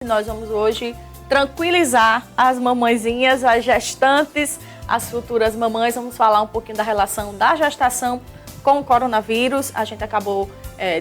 Nós vamos hoje tranquilizar as mamãezinhas, as gestantes, as futuras mamães. Vamos falar um pouquinho da relação da gestação com o coronavírus. A gente acabou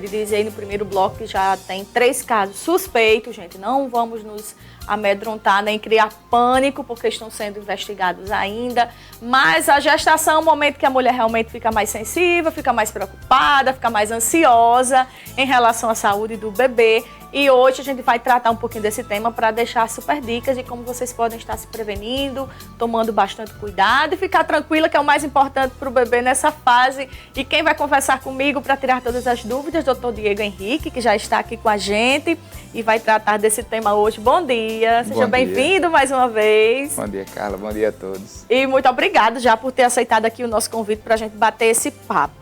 de dizer no primeiro bloco que já tem 3 casos suspeitos, gente. Não vamos nos amedrontar nem criar pânico, porque estão sendo investigados ainda. Mas a gestação é um momento que a mulher realmente fica mais sensível, fica mais preocupada, fica mais ansiosa em relação à saúde do bebê. E hoje a gente vai tratar um pouquinho desse tema para deixar super dicas de como vocês podem estar se prevenindo, tomando bastante cuidado e ficar tranquila, que é o mais importante para o bebê nessa fase. E quem vai conversar comigo para tirar todas as dúvidas, Dr. Diego Henrique, que já está aqui com a gente e vai tratar desse tema hoje. Bom dia, seja bem-vindo mais uma vez. Bom dia, Carla, bom dia a todos. E muito obrigado já por ter aceitado aqui o nosso convite para a gente bater esse papo.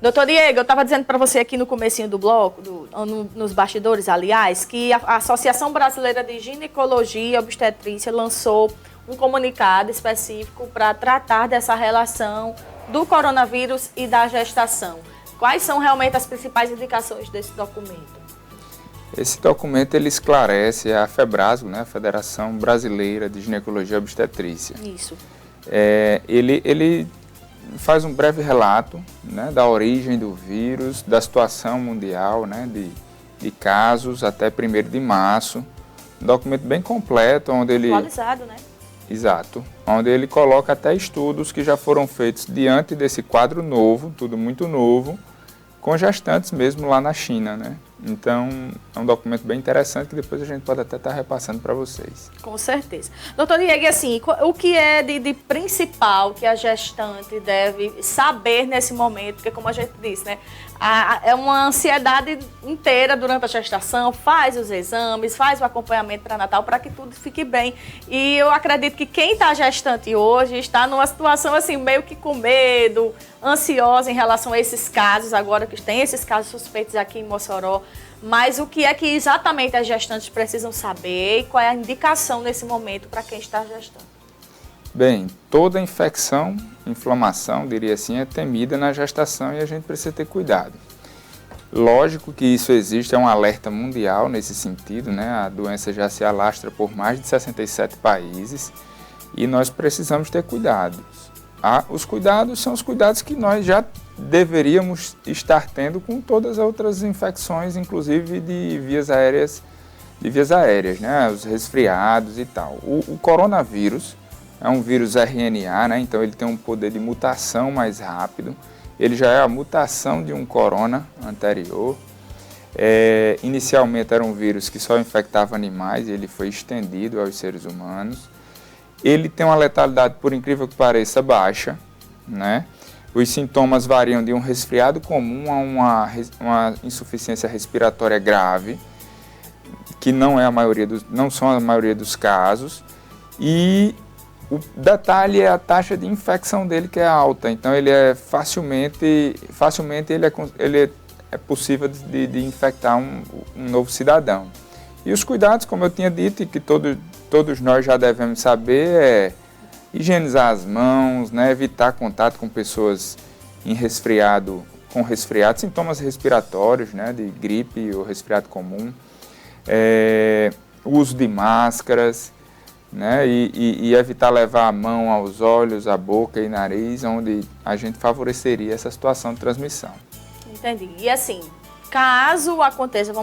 Doutor Diego, eu estava dizendo para você aqui no comecinho do bloco, nos bastidores, aliás, que a Associação Brasileira de Ginecologia e Obstetrícia lançou um comunicado específico para tratar dessa relação do coronavírus e da gestação. Quais são realmente as principais indicações desse documento? Esse documento ele esclarece a FEBRASGO, né, a Federação Brasileira de Ginecologia e Obstetrícia. Isso. Ele faz um breve relato, né, da origem do vírus, da situação mundial, né, de casos até 1º de março. Um documento bem completo, onde ele... Atualizado, né? Exato. Onde ele coloca até estudos que já foram feitos diante desse quadro novo, tudo muito novo, com gestantes mesmo lá na China, né? Então, é um documento bem interessante que depois a gente pode até estar repassando para vocês. Com certeza. Doutor Diego, assim, o que é de principal que a gestante deve saber nesse momento? Porque, como a gente disse, né, é uma ansiedade inteira durante a gestação, faz os exames, faz o acompanhamento pré-natal para que tudo fique bem. E eu acredito que quem está gestante hoje está numa situação assim, meio que com medo, ansiosa em relação a esses casos, agora que tem esses casos suspeitos aqui em Mossoró. Mas o que é que exatamente as gestantes precisam saber e qual é a indicação nesse momento para quem está gestando? Bem, toda infecção, inflamação, diria assim, é temida na gestação e a gente precisa ter cuidado. Lógico que isso existe, é um alerta mundial nesse sentido, né? A doença já se alastra por mais de 67 países e nós precisamos ter cuidados. Os cuidados são os cuidados que nós já deveríamos estar tendo com todas as outras infecções, inclusive de vias aéreas, né? Os resfriados e tal. O coronavírus é um vírus RNA, né? Então ele tem um poder de mutação mais rápido. Ele já é a mutação de um corona anterior. Inicialmente era um vírus que só infectava animais e ele foi estendido aos seres humanos. Ele tem uma letalidade, por incrível que pareça, baixa, né? Os sintomas variam de um resfriado comum a uma insuficiência respiratória grave, que não são a maioria dos casos. E o detalhe é a taxa de infecção dele, que é alta. Então ele é facilmente ele é possível de infectar um novo cidadão. E os cuidados, como eu tinha dito, e que todos nós já devemos saber, é higienizar as mãos, né, evitar contato com pessoas com resfriado, sintomas respiratórios, né, de gripe ou resfriado comum, o uso de máscaras, né, e evitar levar a mão aos olhos, à boca e nariz, onde a gente favoreceria essa situação de transmissão. Entendi. E assim, caso aconteça,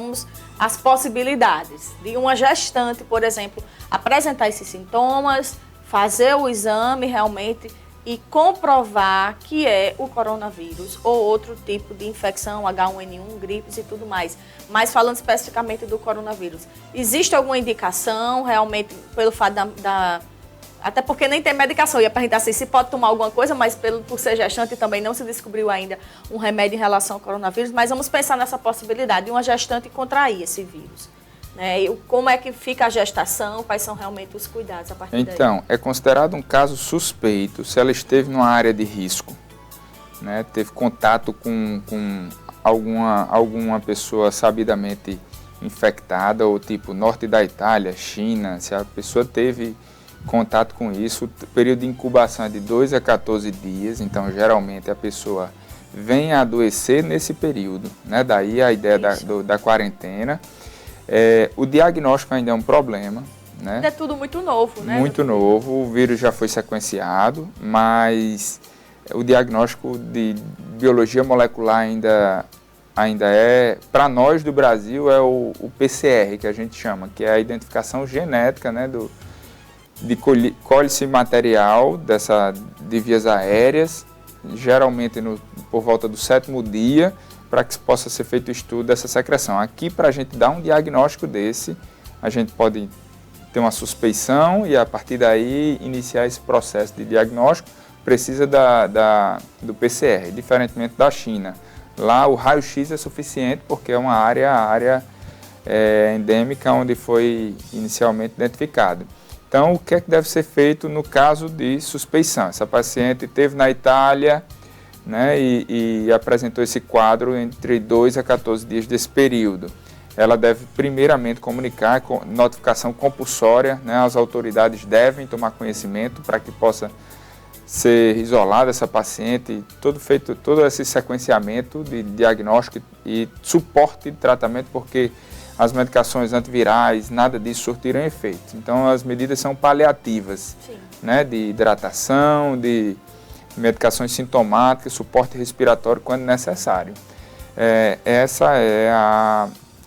as possibilidades de uma gestante, por exemplo, apresentar esses sintomas, fazer o exame realmente e comprovar que é o coronavírus ou outro tipo de infecção, H1N1, gripes e tudo mais. Mas falando especificamente do coronavírus, existe alguma indicação realmente pelo fato até porque nem tem medicação, eu ia perguntar assim, se pode tomar alguma coisa, mas por ser gestante também não se descobriu ainda um remédio em relação ao coronavírus, mas vamos pensar nessa possibilidade de uma gestante contrair esse vírus. Né? E como é que fica a gestação, quais são realmente os cuidados a partir daí? Então, é considerado um caso suspeito se ela esteve numa área de risco, né? Teve contato com alguma pessoa sabidamente infectada, ou tipo norte da Itália, China, se a pessoa teve contato com isso, o período de incubação é de 2 a 14 dias, então geralmente a pessoa vem a adoecer nesse período, né? Daí a ideia da quarentena. O diagnóstico ainda é um problema, né? Ainda é tudo muito novo, né? Muito novo, o vírus já foi sequenciado, mas o diagnóstico de biologia molecular ainda é, para nós do Brasil, é o PCR, que a gente chama, que é a identificação genética, né, colhe-se material de vias aéreas, geralmente por volta do 7º dia, para que possa ser feito o estudo dessa secreção. Aqui, para a gente dar um diagnóstico desse, a gente pode ter uma suspeição e, a partir daí, iniciar esse processo de diagnóstico, precisa do PCR, diferentemente da China. Lá, o raio-x é suficiente, porque é uma área endêmica onde foi inicialmente identificado. Então, o que é que deve ser feito no caso de suspeição? Essa paciente esteve na Itália, né, e apresentou esse quadro entre 2 a 14 dias desse período. Ela deve primeiramente comunicar com notificação compulsória, né, as autoridades devem tomar conhecimento para que possa ser isolada essa paciente, todo esse sequenciamento de diagnóstico e suporte de tratamento, porque as medicações antivirais, nada disso surtiram efeito. Então, as medidas são paliativas, né, de hidratação, de medicações sintomáticas, suporte respiratório quando necessário. Essa é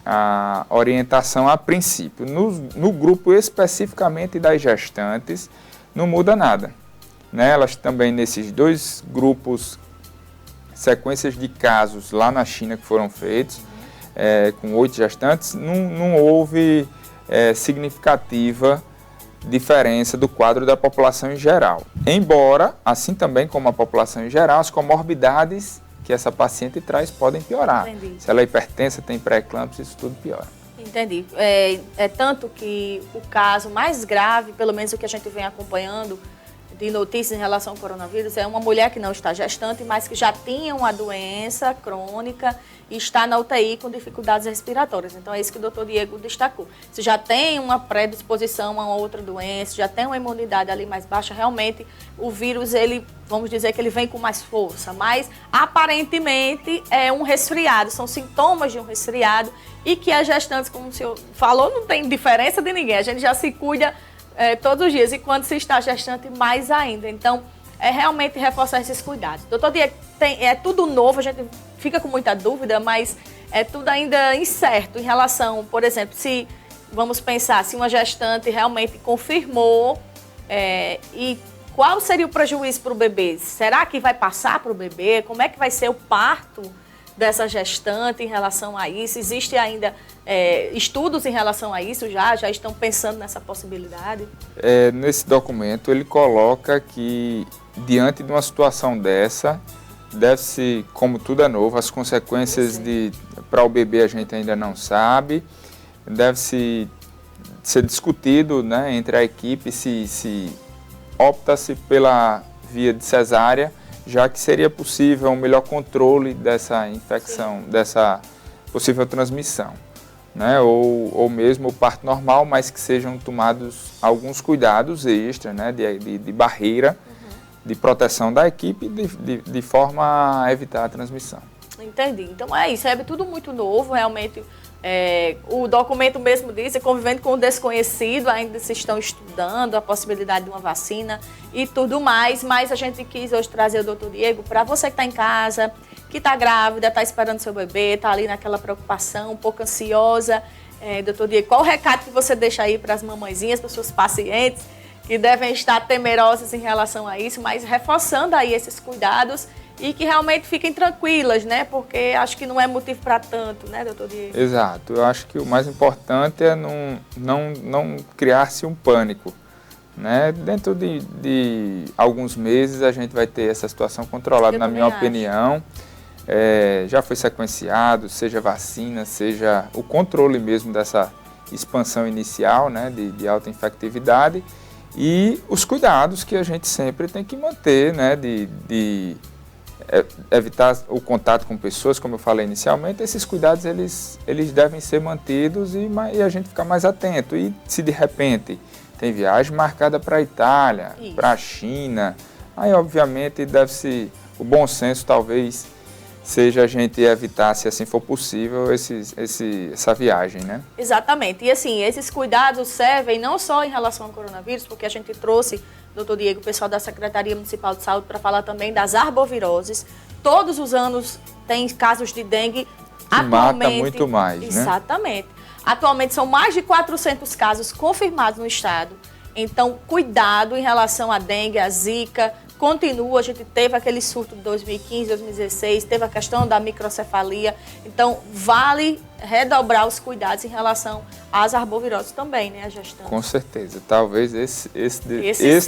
a orientação a princípio. No grupo especificamente das gestantes, não muda nada, né? Elas também, nesses 2 grupos, sequências de casos lá na China que foram feitos, com 8 gestantes, não houve significativa diferença do quadro da população em geral. Embora, assim também como a população em geral, as comorbidades que essa paciente traz podem piorar. Entendi. Se ela é hipertensa, tem pré-eclâmpsia, isso tudo piora. Entendi. Tanto que o caso mais grave, pelo menos o que a gente vem acompanhando de notícias em relação ao coronavírus, é uma mulher que não está gestante, mas que já tinha uma doença crônica e está na UTI com dificuldades respiratórias. Então, é isso que o doutor Diego destacou. Se já tem uma predisposição a uma outra doença, já tem uma imunidade ali mais baixa, realmente o vírus, vamos dizer que ele vem com mais força, mas aparentemente é um resfriado, são sintomas de um resfriado e que as gestantes, como o senhor falou, não tem diferença de ninguém, a gente já se cuida todos os dias, e quando se está gestante, mais ainda. Então, realmente reforçar esses cuidados. Doutor Diego, é tudo novo, a gente fica com muita dúvida, mas é tudo ainda incerto em relação, por exemplo, se vamos pensar, se uma gestante realmente confirmou, e qual seria o prejuízo para o bebê? Será que vai passar para o bebê? Como é que vai ser o parto dessa gestante em relação a isso? Existe ainda estudos em relação a isso? Já estão pensando nessa possibilidade? Nesse documento ele coloca que, diante de uma situação dessa, deve-se, como tudo é novo, as consequências para o bebê a gente ainda não sabe, deve-se ser discutido, né, entre a equipe se opta-se pela via de cesárea, já que seria possível um melhor controle dessa infecção, dessa possível transmissão, né? Ou mesmo o parto normal, mas que sejam tomados alguns cuidados extras, né? de barreira, de proteção da equipe, de forma a evitar a transmissão. Entendi. Então é isso, é tudo muito novo, realmente. O documento mesmo diz, convivendo com o desconhecido, ainda se estão estudando a possibilidade de uma vacina e tudo mais, mas a gente quis hoje trazer o doutor Diego para você que está em casa, que está grávida, está esperando seu bebê, está ali naquela preocupação, um pouco ansiosa. Doutor Diego, qual o recado que você deixa aí para as mamãezinhas, para os seus pacientes que devem estar temerosas em relação a isso, mas reforçando aí esses cuidados e que realmente fiquem tranquilas, né? Porque acho que não é motivo para tanto, né, doutor Diego? Exato. Eu acho que o mais importante é não criar-se um pânico, né? Dentro de alguns meses a gente vai ter essa situação controlada, na minha opinião. Já foi sequenciado, seja vacina, seja o controle mesmo dessa expansão inicial, né, de alta infectividade, e os cuidados que a gente sempre tem que manter, né, de evitar o contato com pessoas, como eu falei inicialmente. Esses cuidados eles devem ser mantidos e a gente ficar mais atento. E se de repente tem viagem marcada para a Itália, para a China, aí obviamente deve-se, o bom senso talvez seja a gente evitar, se assim for possível, essa viagem, né? Exatamente. E assim, esses cuidados servem não só em relação ao coronavírus, porque a gente trouxe, doutor Diego, o pessoal da Secretaria Municipal de Saúde, para falar também das arboviroses. Todos os anos tem casos de dengue. Que mata muito mais, né? Exatamente. Atualmente são mais de 400 casos confirmados no estado. Então, cuidado em relação à dengue, à zika. Continua, a gente teve aquele surto de 2015, 2016, teve a questão da microcefalia. Então, vale redobrar os cuidados em relação às arboviroses também, né, a gestão? Com certeza. Talvez esse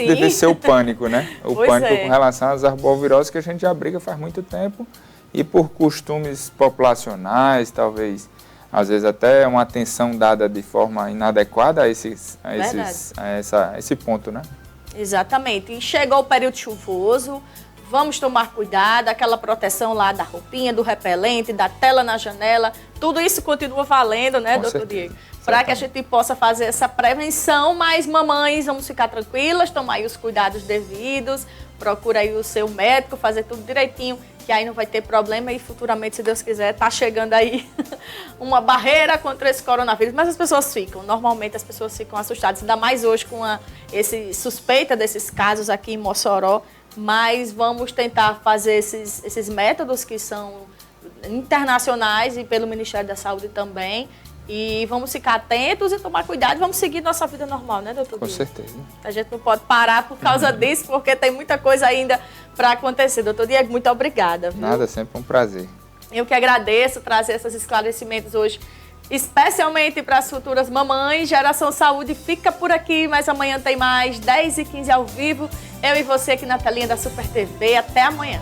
deve ser o pânico, né? O pânico com relação às arboviroses, que a gente já briga faz muito tempo. E por costumes populacionais, talvez, às vezes até uma atenção dada de forma inadequada a esse ponto, né? Exatamente. E chegou o período chuvoso, vamos tomar cuidado, aquela proteção lá da roupinha, do repelente, da tela na janela, tudo isso continua valendo, né, doutor Diego? Para que a gente possa fazer essa prevenção, mas mamães, vamos ficar tranquilas, tomar aí os cuidados devidos, procura aí o seu médico, fazer tudo direitinho, que aí não vai ter problema e futuramente, se Deus quiser, tá chegando aí uma barreira contra esse coronavírus. Mas as pessoas normalmente as pessoas ficam assustadas, ainda mais hoje com esse suspeita desses casos aqui em Mossoró. Mas vamos tentar fazer esses métodos que são internacionais e pelo Ministério da Saúde também. E vamos ficar atentos e tomar cuidado e vamos seguir nossa vida normal, né, doutor? Com certeza. A gente não pode parar por causa disso, porque tem muita coisa ainda para acontecer. Doutor Diego, muito obrigada. Viu? Nada, sempre um prazer. Eu que agradeço trazer esses esclarecimentos hoje, especialmente para as futuras mamães. Geração Saúde fica por aqui, mas amanhã tem mais, 10h15 ao vivo. Eu e você aqui na telinha da Super TV. Até amanhã.